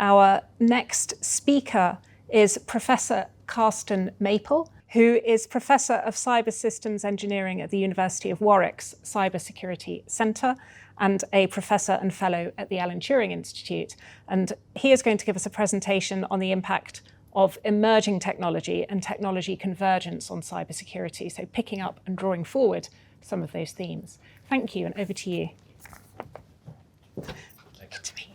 Our next speaker is Professor Carsten Maple, who is Professor of Cyber Systems Engineering at the University of Warwick's Cybersecurity Centre and a Professor and Fellow at the Alan Turing Institute. And he is going to give us a presentation on the impact of emerging technology and technology convergence on cybersecurity, so picking up and drawing forward some of those themes. Thank you, and over to you. Good to meet you.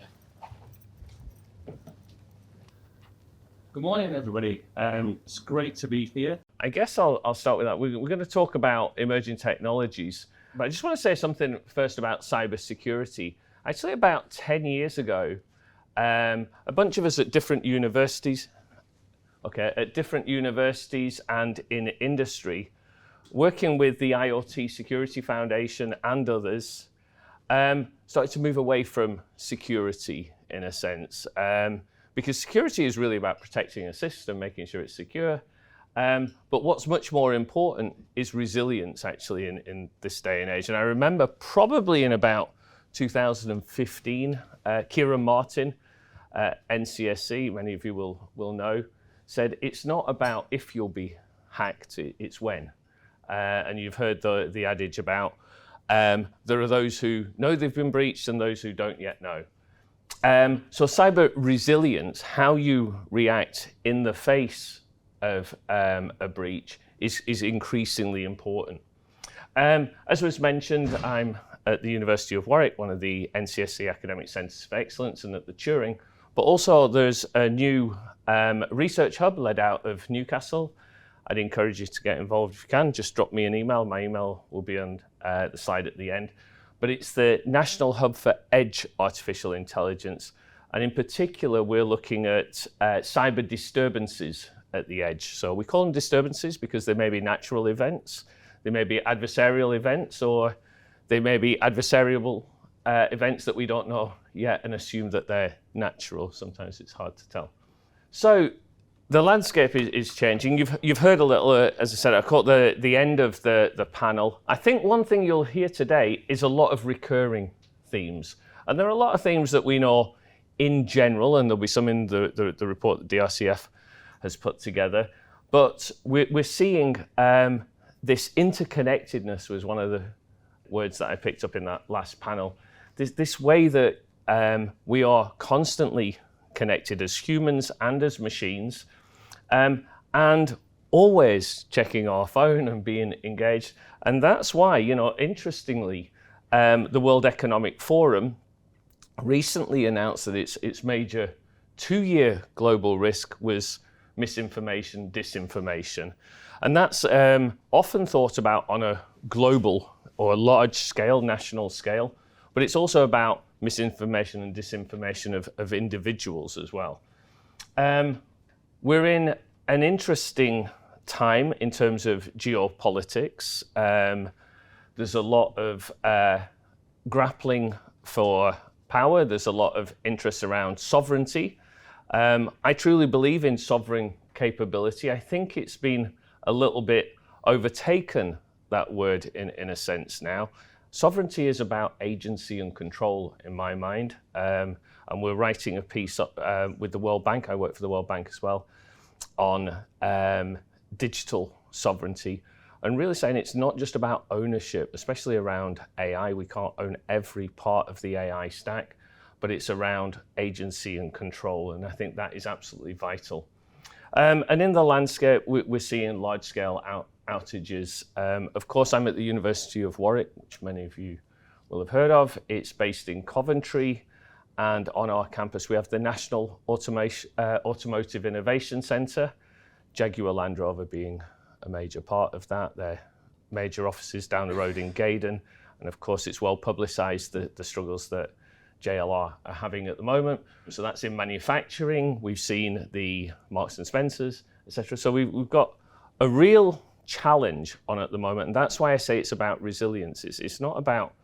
Good morning, everybody. It's great to be here. I guess I'll start with that. We're going to talk about emerging technologies, but I just want to say something first about cybersecurity. Actually, about 10 years ago, a bunch of us at different universities, and in industry, working with the IoT Security Foundation and others, started to move away from security in a sense. Because security is really about protecting a system, making sure it's secure. But what's much more important is resilience, actually, in this day and age. And I remember probably in about 2015, Kieran Martin, NCSC, many of you will know, said it's not about if you'll be hacked, it's when. And you've heard the adage about there are those who know they've been breached and those who don't yet know. So cyber resilience, how you react in the face of a breach is increasingly important. As was mentioned, I'm at the University of Warwick, one of the NCSC Academic Centres of Excellence, and at the Turing, but also there's a new research hub led out of Newcastle. I'd encourage you to get involved if you can. Just drop me an email. My email will be on the slide at the end. But it's the National Hub for Edge Artificial Intelligence. And in particular, we're looking at cyber disturbances at the edge. So we call them disturbances because they may be natural events, they may be adversarial events, or they may be adversarial events that we don't know yet and assume that they're natural. Sometimes it's hard to tell. So the landscape is changing. You've heard a little, as I said, I caught the end of the panel. I think one thing you'll hear today is a lot of recurring themes. And there are a lot of themes that we know in general, and there'll be some in the report that DRCF has put together. But we're seeing this interconnectedness was one of the words that I picked up in that last panel. This way that we are constantly connected as humans and as machines, and always checking our phone and being engaged. And that's why, interestingly, the World Economic Forum recently announced that its major 2-year global risk was misinformation, disinformation. And that's often thought about on a global or a large scale, national scale, but it's also about misinformation and disinformation of individuals as well. We're in an interesting time in terms of geopolitics. There's a lot of grappling for power. There's a lot of interest around sovereignty. I truly believe in sovereign capability. I think it's been a little bit overtaken, that word, in a sense now. Sovereignty is about agency and control, in my mind. And we're writing a piece up with the World Bank. I work for the World Bank as well, on digital sovereignty. And really saying it's not just about ownership, especially around AI. We can't own every part of the AI stack, but it's around agency and control. And I think that is absolutely vital. And in the landscape, we're seeing large-scale outages. Of course, I'm at the University of Warwick, which many of you will have heard of. It's based in Coventry, and on our campus we have the National Automotive Innovation Centre, Jaguar Land Rover being a major part of that. Their major offices down the road in Gaydon, and of course it's well publicised the struggles that JLR are having at the moment. So that's in manufacturing. We've seen the Marks and Spencers, etc. So we've got a real challenge on at the moment, and that's why I say it's about resilience. It's not about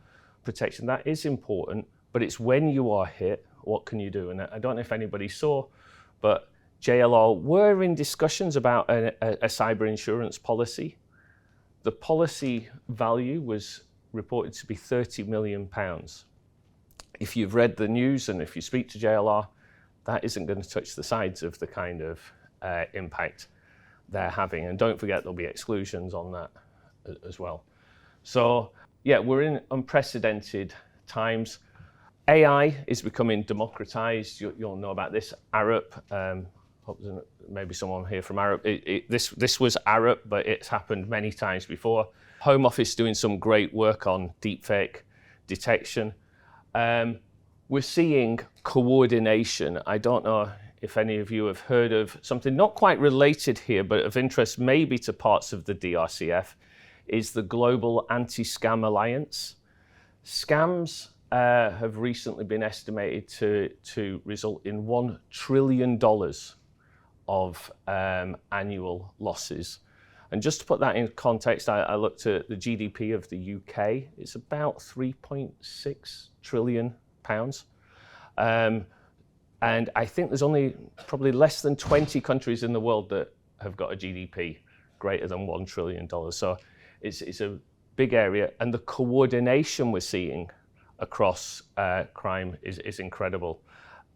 protection. That is important, but it's when you are hit, what can you do? And I don't know if anybody saw, but JLR were in discussions about a cyber insurance policy. The policy value was reported to be £30 million. If you've read the news and if you speak to JLR, that isn't going to touch the sides of the kind of impact they're having. And don't forget, there'll be exclusions on that as well. So yeah, we're in unprecedented times. AI is becoming democratized. You'll know about this. Arup, maybe someone here from Arup. This was Arup, but it's happened many times before. Home Office doing some great work on deepfake detection. We're seeing coordination. I don't know if any of you have heard of something not quite related here, but of interest maybe to parts of the DRCF, is the Global Anti-Scam Alliance. Scams have recently been estimated to result in $1 trillion of annual losses. And just to put that in context, I looked at the GDP of the UK. It's about £3.6 trillion. And I think there's only probably less than 20 countries in the world that have got a GDP greater than $1 trillion. So it's a big area. And the coordination we're seeing across crime is incredible.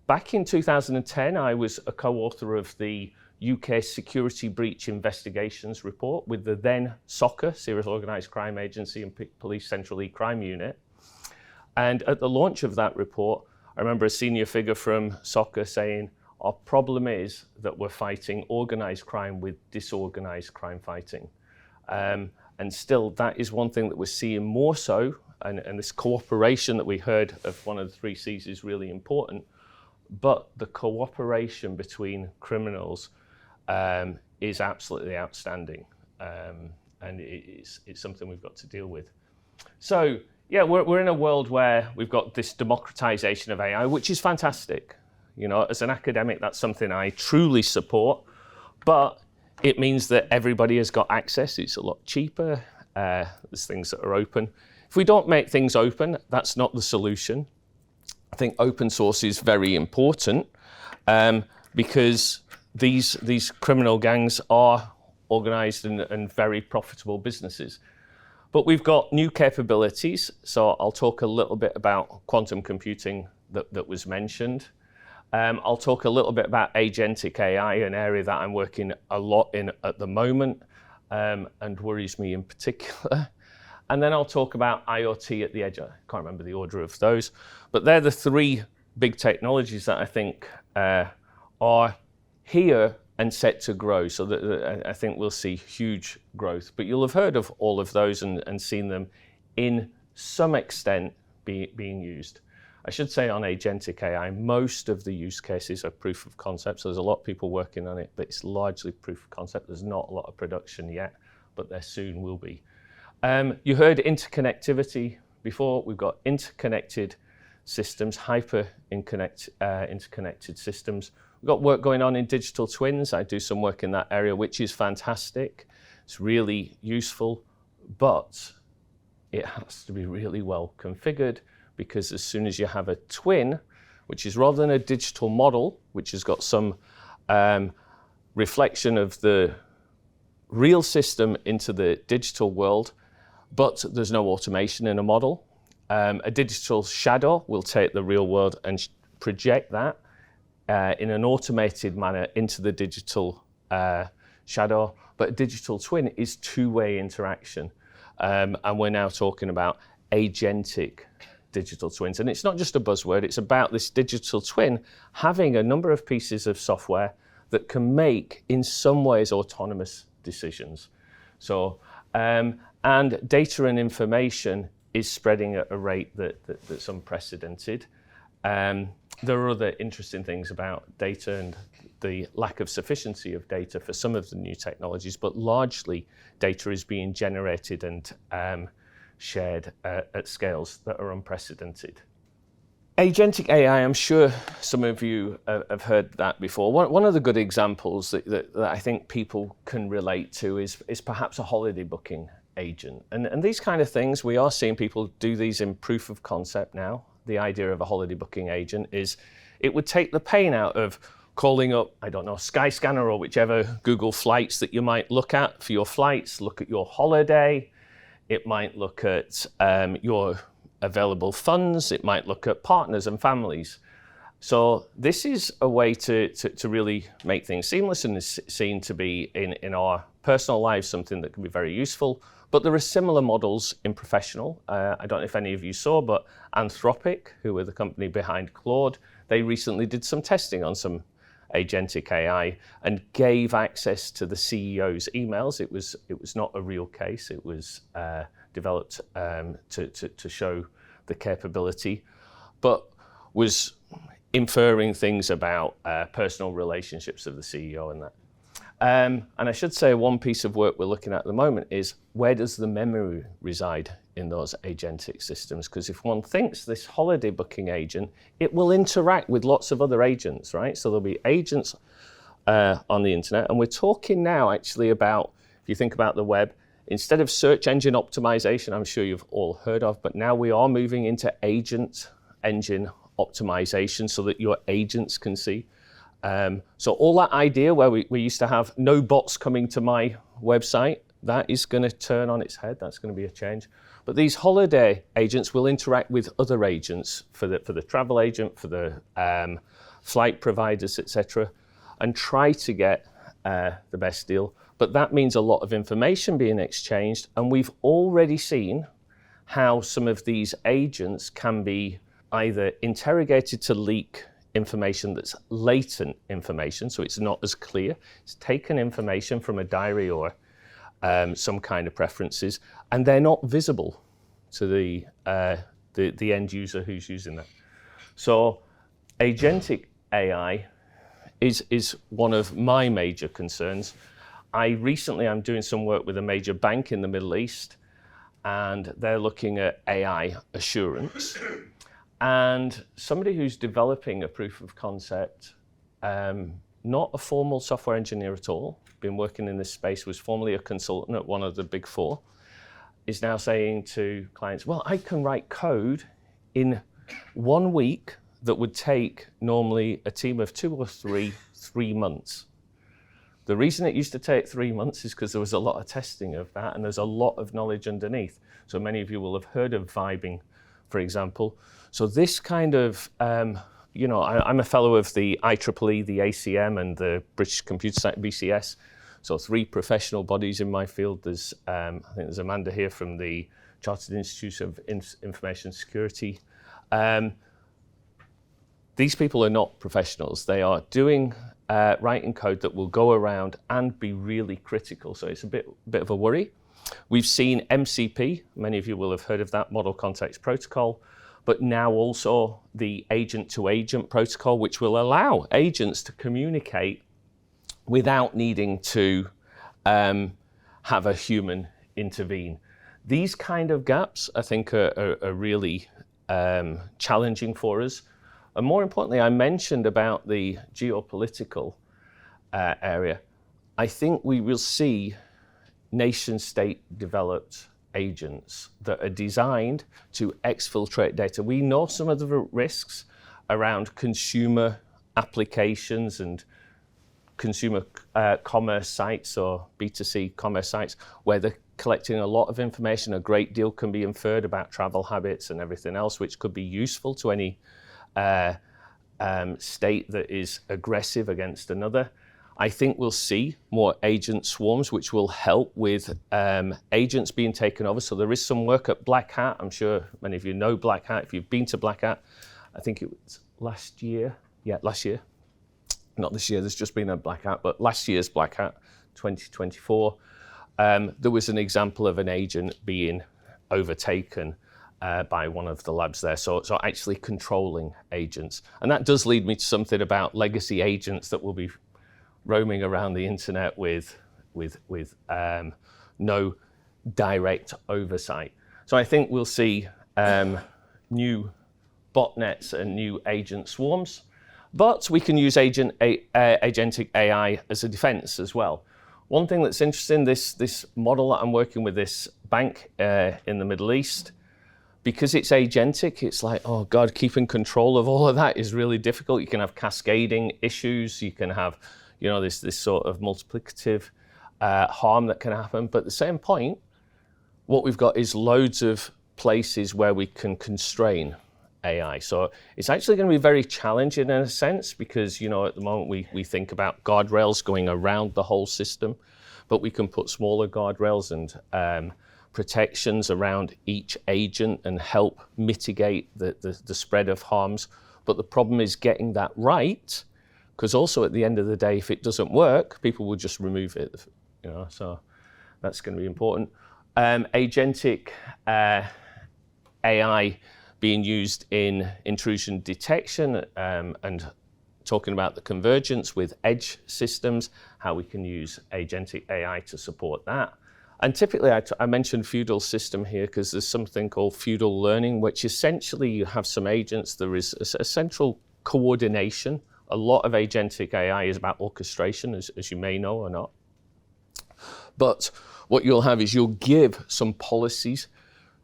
Back in 2010, I was a co-author of the UK Security Breach Investigations report with the then SOCA, Serious Organised Crime Agency, and Police Central E-Crime Unit. And at the launch of that report, I remember a senior figure from SOCA saying, our problem is that we're fighting organised crime with disorganised crime fighting. And still, that is one thing that we're seeing more so, and this cooperation that we heard of one of the 3 C's is really important, but the cooperation between criminals is absolutely outstanding, and it's something we've got to deal with. So, yeah, we're in a world where we've got this democratization of AI, which is fantastic. You know, as an academic, that's something I truly support, but it means that everybody has got access. It's a lot cheaper. There's things that are open. If we don't make things open, that's not the solution. I think open source is very important because these criminal gangs are organized and very profitable businesses. But we've got new capabilities, so I'll talk a little bit about quantum computing that was mentioned. I'll talk a little bit about agentic AI, an area that I'm working a lot in at the moment and worries me in particular. And then I'll talk about IoT at the edge. I can't remember the order of those, but they're the 3 big technologies that I think are here and set to grow. So that I think we'll see huge growth. But you'll have heard of all of those and seen them in some extent being used. I should say on agentic AI, most of the use cases are proof of concept. So there's a lot of people working on it, but it's largely proof of concept. There's not a lot of production yet, but there soon will be. You heard interconnectivity before. We've got interconnected systems, interconnected systems. We've got work going on in digital twins. I do some work in that area, which is fantastic. It's really useful, but it has to be really well configured, because as soon as you have a twin, which is rather than a digital model, which has got some reflection of the real system into the digital world, but there's no automation in a model. A digital shadow will take the real world and project that in an automated manner into the digital shadow. But a digital twin is 2-way interaction. And we're now talking about agentic digital twins. And it's not just a buzzword, it's about this digital twin having a number of pieces of software that can make, in some ways, autonomous decisions. So, and data and information is spreading at a rate that's unprecedented. There are other interesting things about data and the lack of sufficiency of data for some of the new technologies, but largely data is being generated and shared at scales that are unprecedented. Agentic AI, I'm sure some of you have heard that before. One of the good examples that I think people can relate to is perhaps a holiday booking agent. And these kind of things, we are seeing people do these in proof of concept now. The idea of a holiday booking agent is it would take the pain out of calling up, I don't know, Skyscanner or whichever Google flights that you might look at for your flights, look at your holiday. It might look at your available funds. It might look at partners and families. So this is a way to really make things seamless, and is seen to be in our personal lives something that can be very useful. But there are similar models in professional. I don't know if any of you saw, but Anthropic, who were the company behind Claude, they recently did some testing on some agentic AI and gave access to the CEO's emails. It was not a real case. It was developed to show the capability, but was inferring things about personal relationships of the CEO and that. And I should say one piece of work we're looking at the moment is where does the memory reside in those agentic systems? Because if one thinks this holiday booking agent, it will interact with lots of other agents, right? So there'll be agents on the internet. And we're talking now actually about, if you think about the web, instead of search engine optimization, I'm sure you've all heard of, but now we are moving into agent engine optimization so that your agents can see. So all that idea where we used to have no bots coming to my website, that is going to turn on its head. That's going to be a change. But these holiday agents will interact with other agents for the travel agent, for the flight providers, etc., and try to get the best deal. But that means a lot of information being exchanged, and we've already seen how some of these agents can be either interrogated to leak information that's latent information, so it's not as clear. It's taken information from a diary or some kind of preferences, and they're not visible to the end user who's using that. So agentic AI is one of my major concerns. I'm doing some work with a major bank in the Middle East, and they're looking at AI assurance. And somebody who's developing a proof of concept, not a formal software engineer at all, been working in this space, was formerly a consultant at one of the big four, is now saying to clients, well, I can write code in 1 week that would take normally a team of 2 or 3 months. The reason it used to take 3 months is because there was a lot of testing of that, and there's a lot of knowledge underneath. So many of you will have heard of vibing, for example. So this kind of, I'm a fellow of the IEEE, the ACM, and the British Computer Science, BCS. So 3 professional bodies in my field. There's, I think there's Amanda here from the Chartered Institute of Information Security. These people are not professionals. They are doing writing code that will go around and be really critical. So it's a bit of a worry. We've seen MCP. Many of you will have heard of that, Model Context Protocol. But now also the agent-to-agent protocol, which will allow agents to communicate without needing to have a human intervene. These kind of gaps, I think, are really challenging for us. And more importantly, I mentioned about the geopolitical area. I think we will see nation-state developed agents that are designed to exfiltrate data. We know some of the risks around consumer applications and consumer commerce sites or B2C commerce sites where they're collecting a lot of information. A great deal can be inferred about travel habits and everything else, which could be useful to any state that is aggressive against another. I think we'll see more agent swarms, which will help with agents being taken over. So there is some work at Black Hat. I'm sure many of you know Black Hat. If you've been to Black Hat, I think it was last year. Yeah, last year. Not this year, there's just been a Black Hat, but last year's Black Hat, 2024, there was an example of an agent being overtaken by one of the labs there. So actually controlling agents. And that does lead me to something about legacy agents that will be roaming around the internet with no direct oversight. So I think we'll see new botnets and new agent swarms, but we can use agentic AI as a defense as well. One thing that's interesting, this model that I'm working with, this bank in the Middle East, because it's agentic, it's like, oh God, keeping control of all of that is really difficult. You can have cascading issues. You can have, this sort of multiplicative harm that can happen. But at the same point, what we've got is loads of places where we can constrain AI. So it's actually going to be very challenging in a sense because, you know, at the moment we think about guardrails going around the whole system, but we can put smaller guardrails and protections around each agent and help mitigate the spread of harms. But the problem is getting that right, because also at the end of the day, if it doesn't work, people will just remove it, you know, so that's going to be important. Agentic AI being used in intrusion detection and talking about the convergence with edge systems, how we can use agentic AI to support that. And typically I mentioned feudal system here because there's something called feudal learning, which essentially you have some agents, there is a central coordination. A lot of agentic AI is about orchestration, as you may know or not. But what you'll have is you'll give some policies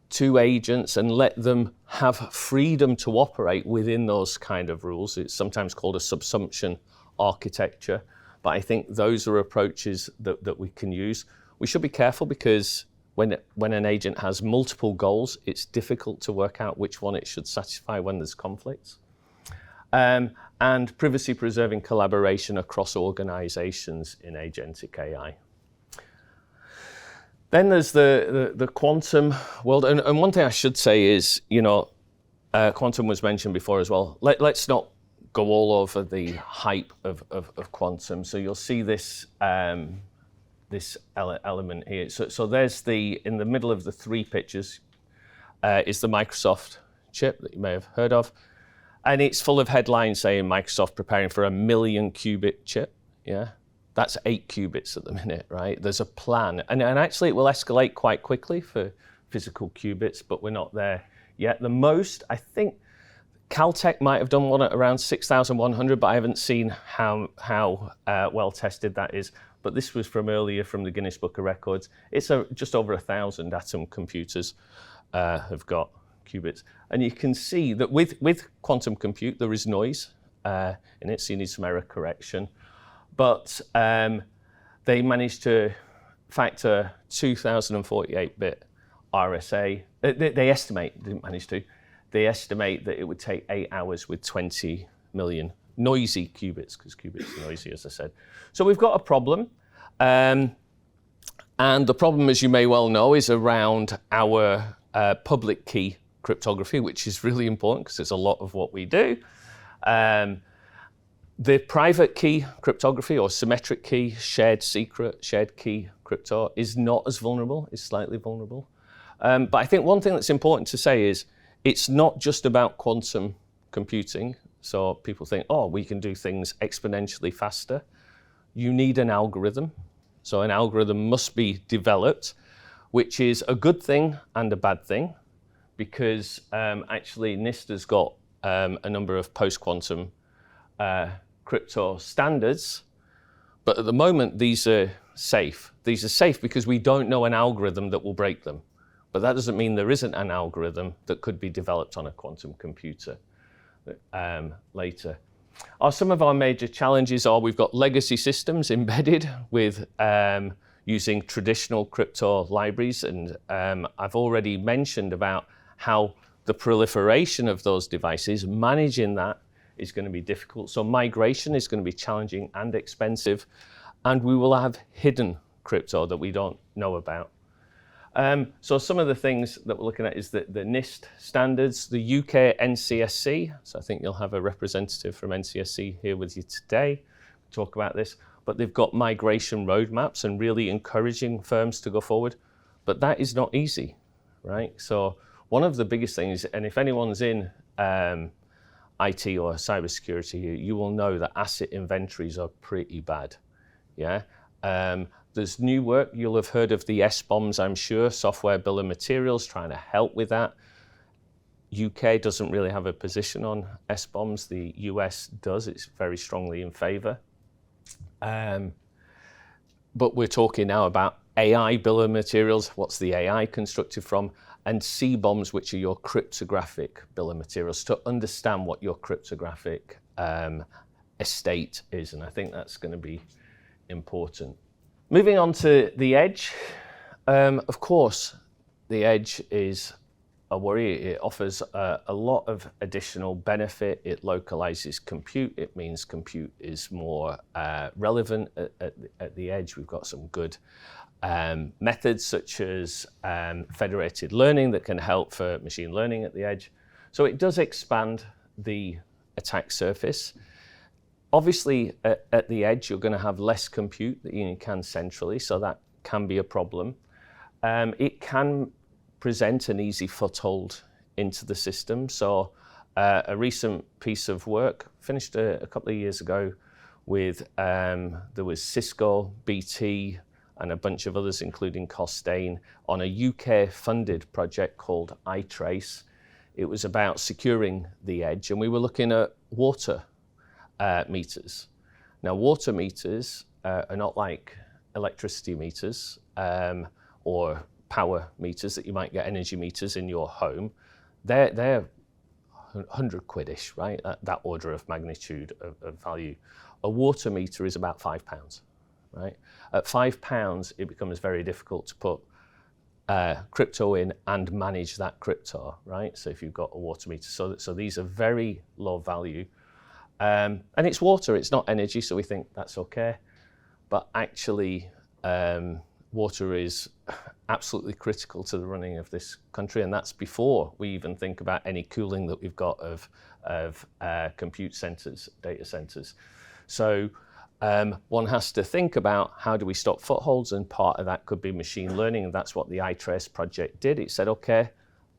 to agents and let them have freedom to operate within those kind of rules. It's sometimes called a subsumption architecture, but I think those are approaches that we can use. We should be careful because when an agent has multiple goals, it's difficult to work out which one it should satisfy when there's conflicts. And privacy-preserving collaboration across organizations in agentic AI. Then there's the quantum world. And one thing I should say is, you know, quantum was mentioned before as well. Let's not go all over the hype of quantum. So you'll see this this element here. So there's in the middle of the three pictures is the Microsoft chip that you may have heard of. And it's full of headlines saying Microsoft preparing for a 1 million qubit chip, yeah? That's 8 qubits at the minute, right? There's a plan. And actually it will escalate quite quickly for physical qubits, but we're not there yet. The most, I think, Caltech might have done one at around 6,100, but I haven't seen how well tested that is. But this was from earlier from the Guinness Book of Records. It's just over 1,000 atom computers have got qubits. And you can see that with quantum compute, there is noise in it, so you need some error correction. But they managed to factor 2,048-bit RSA. They estimate, didn't manage to, they estimate that it would take 8 hours with 20 million noisy qubits, because qubits are noisy, as I said. So we've got a problem. And the problem, as you may well know, is around our public key cryptography, which is really important because it's a lot of what we do. The private key cryptography or symmetric key, shared secret, shared key crypto is not as vulnerable, it's slightly vulnerable. But I think one thing that's important to say is it's not just about quantum computing. So people think, oh, we can do things exponentially faster. You need an algorithm. So an algorithm must be developed, which is a good thing and a bad thing, because actually NIST has got a number of post-quantum crypto standards, but at the moment these are safe. These are safe because we don't know an algorithm that will break them. But that doesn't mean there isn't an algorithm that could be developed on a quantum computer later. Some of our major challenges are we've got legacy systems embedded with using traditional crypto libraries, and I've already mentioned about how the proliferation of those devices, managing that is going to be difficult. So migration is going to be challenging and expensive, and we will have hidden crypto that we don't know about. So some of the things that we're looking at is the NIST standards, the UK NCSC. So I think you'll have a representative from NCSC here with you today to talk about this. But they've got migration roadmaps and really encouraging firms to go forward. But that is not easy, right? So one of the biggest things, and if anyone's in IT or cybersecurity, you will know that asset inventories are pretty bad, yeah? There's new work, you'll have heard of the SBOMs, I'm sure, software bill of materials, trying to help with that. UK doesn't really have a position on SBOMs, the US does, it's very strongly in favor. But we're talking now about AI bill of materials, what's the AI constructed from, and CBOMs, which are your cryptographic bill of materials, to understand what your cryptographic estate is, and I think that's going to be important. Moving on to the edge, of course, the edge is a worry. It offers a lot of additional benefit. It localizes compute. It means compute is more relevant at the edge. We've got some good methods such as federated learning that can help for machine learning at the edge. So it does expand the attack surface. Obviously, at the edge, you're going to have less compute that you can centrally, so that can be a problem. It can present an easy foothold into the system. So a recent piece of work finished a couple of years ago with, there was Cisco, BT, and a bunch of others, including Costain, on a UK-funded project called iTrace. It was about securing the edge, and we were looking at water meters. Now, water meters are not like electricity meters or power meters that you might get, energy meters in your home. They're 100 quid-ish, right? That order of magnitude of value. A water meter is about £5, right? At £5, it becomes very difficult to put crypto in and manage that crypto, right? So if you've got a water meter, so these are very low value. And it's water, it's not energy, so we think that's okay. But actually, water is absolutely critical to the running of this country, and that's before we even think about any cooling that we've got of compute centers, data centers. So one has to think about how do we stop footholds, and part of that could be machine learning, and that's what the iTrace project did. It said, okay,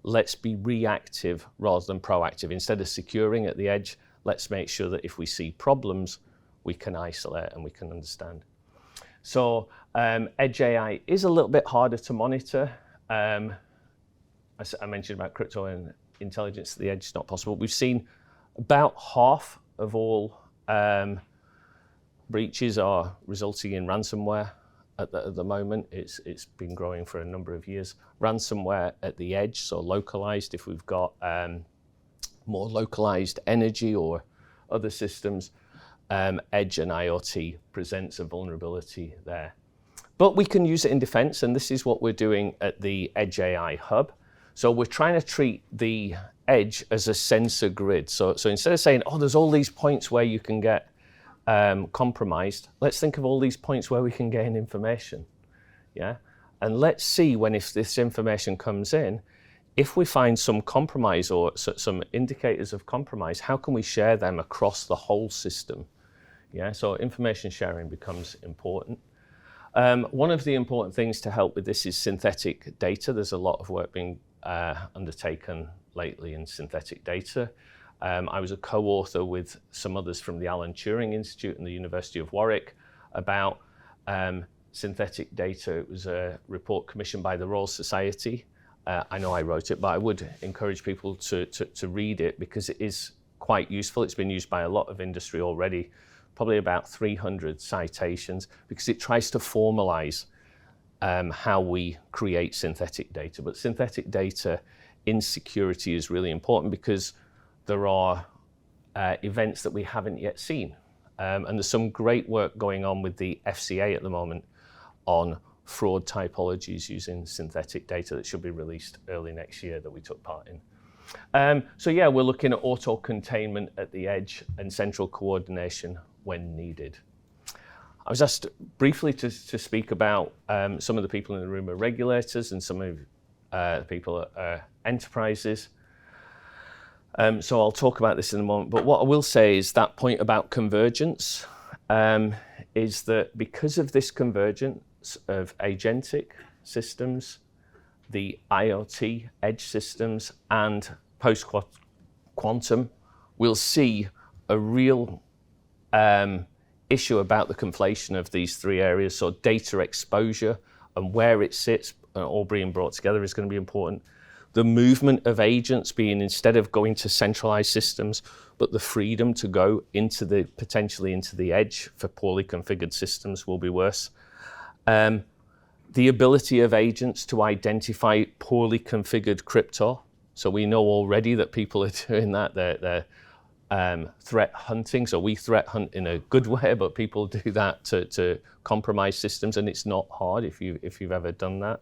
let's be reactive rather than proactive. Instead of securing at the edge, let's make sure that if we see problems, we can isolate and we can understand. So Edge AI is a little bit harder to monitor. I mentioned about crypto and intelligence at the edge, it's not possible. We've seen about half of all breaches are resulting in ransomware at the moment. It's been growing for a number of years. Ransomware at the edge, so localized, if we've got more localized energy or other systems, Edge and IoT presents a vulnerability there. But we can use it in defense, and this is what we're doing at the Edge AI Hub. So we're trying to treat the edge as a sensor grid. So instead of saying, oh, there's all these points where you can get compromised, let's think of all these points where we can gain information. Yeah, and let's see if this information comes in, if we find some compromise or some indicators of compromise, how can we share them across the whole system? Yeah, so information sharing becomes important. One of the important things to help with this is synthetic data. There's a lot of work being undertaken lately in synthetic data. I was a co-author with some others from the Alan Turing Institute and the University of Warwick about synthetic data. It was a report commissioned by the Royal Society. I know I wrote it, but I would encourage people to read it because it is quite useful. It's been used by a lot of industry already, probably about 300 citations, because it tries to formalize how we create synthetic data. But synthetic data in security is really important because there are events that we haven't yet seen. And there's some great work going on with the FCA at the moment on fraud typologies using synthetic data that should be released early next year that we took part in. So yeah, we're looking at auto-containment at the edge and central coordination when needed. I was asked briefly to speak about some of the people in the room are regulators and some of the people are enterprises. So I'll talk about this in a moment, but what I will say is that point about convergence is that because of this convergence of agentic systems, the IoT edge systems, and post-quantum, we'll see a real issue about the conflation of these three areas. So data exposure and where it sits, all being brought together, is going to be important. The movement of agents being, instead of going to centralized systems, but the freedom to go potentially into the edge for poorly configured systems will be worse. The ability of agents to identify poorly configured crypto. So we know already that people are doing that. They're threat hunting. So we threat hunt in a good way, but people do that to compromise systems, and it's not hard if you've ever done that.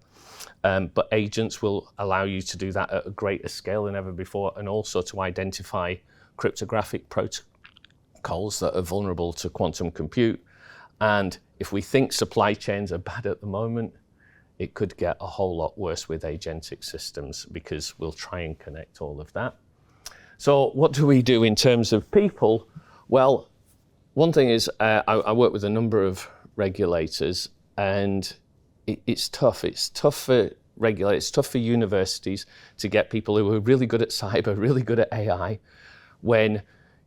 But agents will allow you to do that at a greater scale than ever before, and also to identify cryptographic protocols that are vulnerable to quantum compute. And if we think supply chains are bad at the moment, it could get a whole lot worse with agentic systems, because we'll try and connect all of that. So what do we do in terms of people? Well, one thing is I work with a number of regulators, and it's tough. It's tough for regulators, it's tough for universities to get people who are really good at cyber, really good at AI, when,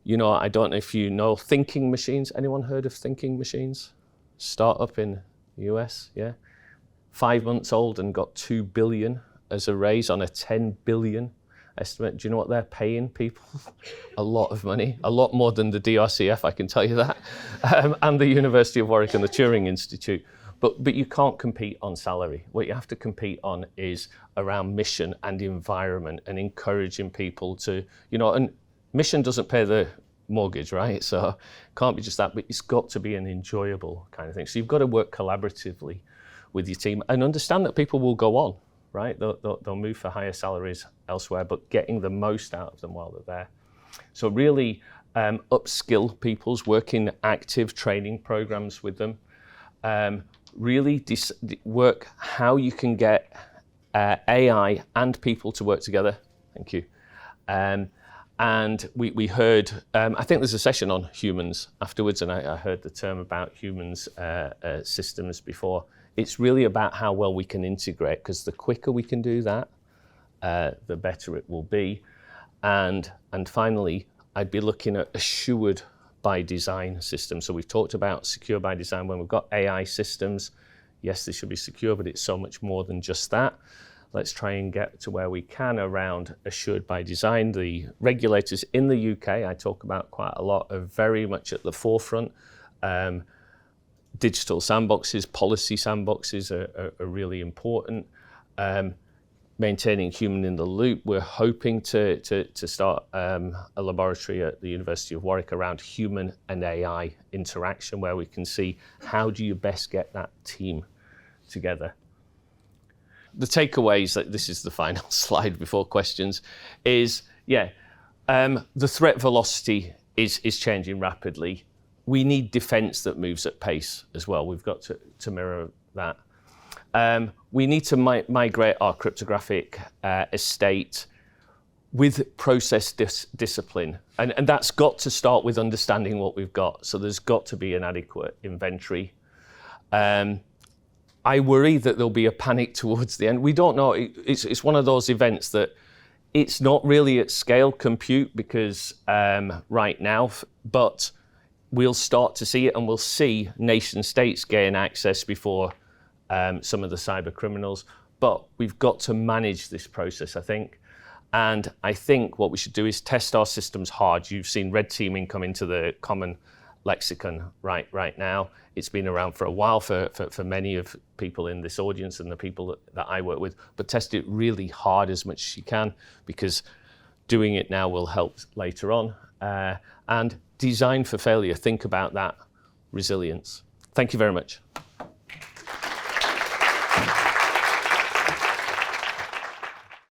I don't know if you know thinking machines. Anyone heard of thinking machines? Startup in the US, yeah? 5 months old and got 2 billion as a raise on a 10 billion estimate. Do you know what they're paying people? A lot of money, a lot more than the DRCF, I can tell you that, and the University of Warwick and the Turing Institute. But you can't compete on salary. What you have to compete on is around mission and environment, and encouraging people to, and mission doesn't pay the mortgage, right? So it can't be just that, but it's got to be an enjoyable kind of thing. So you've got to work collaboratively with your team and understand that people will go on, right? They'll move for higher salaries elsewhere, but getting the most out of them while they're there. So really upskill people's working active training programs with them. Really work how you can get AI and people to work together. Thank you. And we heard, I think there's a session on humans afterwards, and I heard the term about humans systems before. It's really about how well we can integrate, because the quicker we can do that, the better it will be. And finally, I'd be looking at assured by design systems. So we've talked about secure by design. When we've got AI systems, yes, they should be secure, but it's so much more than just that. Let's try and get to where we can around assured by design. The regulators in the UK, I talk about quite a lot, are very much at the forefront. Digital sandboxes, policy sandboxes are really important. Maintaining human in the loop. We're hoping to start a laboratory at the University of Warwick around human and AI interaction, where we can see how do you best get that team together. The takeaways, this is the final slide before questions, is the threat velocity is changing rapidly. We need defense that moves at pace as well. We've got to mirror that. We need to migrate our cryptographic estate with process discipline. And that's got to start with understanding what we've got. So there's got to be an adequate inventory. I worry that there'll be a panic towards the end. We don't know. It's one of those events that it's not really at scale compute because right now, but we'll start to see it, and we'll see nation states gain access before some of the cyber criminals. But we've got to manage this process, I think. And I think what we should do is test our systems hard. You've seen red teaming come into the common lexicon right now. It's been around for a while for many of people in this audience and the people that I work with, but test it really hard as much as you can, because doing it now will help later on. And design for failure, think about that resilience. Thank you very much.